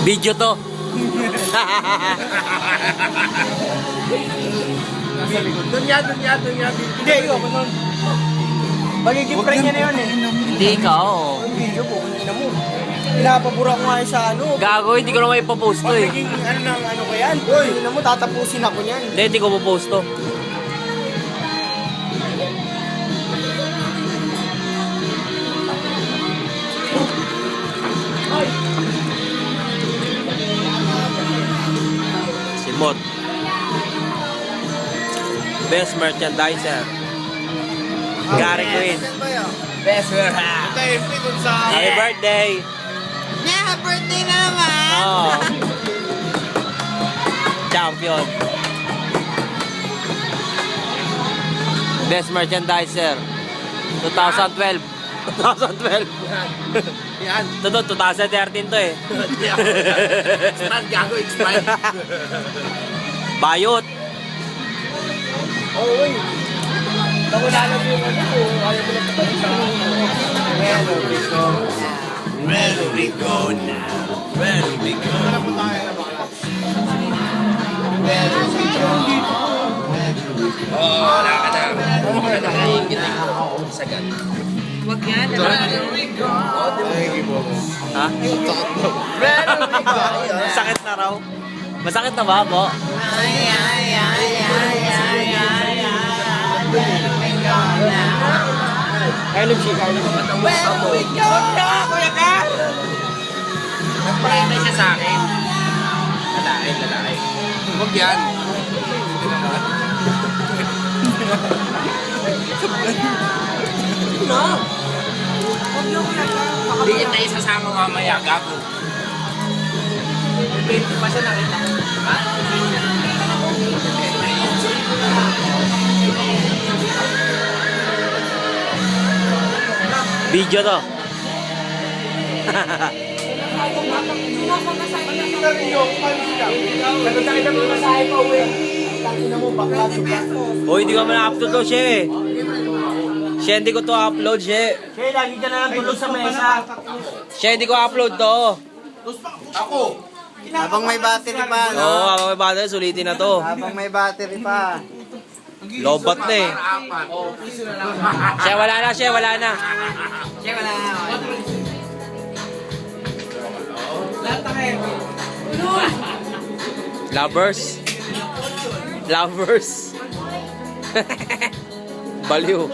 Video to. Dunya. Hindi, yun. Magiging prank niya na yun eh. Hindi ikaw. Yung video po, kanina mo. Pinapabura ko nga yun sa ano. Gago, hindi ko na may ipopost to eh. Magiging ano ko yan. Uy, kanina mo, tatapusin ako niyan. Hindi ko popost to. Simot. Best merchandiser. Gary Queen. Best warehouse. Happy birthday. Yeah, birthday na naman! Oh. Champion. Best merchandiser. 2012. 2012. Yan. Ito 2013 to eh. Expired, gago, expired. Bayot. Oh, uy. Nawala lang yung ano ko. Ayaw mo lang patayin sa akin. Where do we go now? Where do we go? Oh, wala ka na. Sagad. Huwag yan. Ha? Sakit na raw. Masakit na ba, Bo? Carlo G, Carlo G. Kuya ka! Nagpakita siya sa akin. Lalaki. Huwag yan. Hindi kita isasama mamaya, gago. Pwede pa siya nakita. Video to. Nagkakita mo masahe pa uwi. Tangina mo, bakla suga. Hoy, hindi ko na-upload to, She. She, hindi ko to upload, She. Kaya lagi ka na lang tulog sa mesa. She, hindi ko upload to. Habang may battery pa, no? Oo, habang may battery, sulitin na to. Habang may battery pa. Lobat na eh. She, wala na, She, wala na. Siya wala na. Lovers. Lovers. Baliw.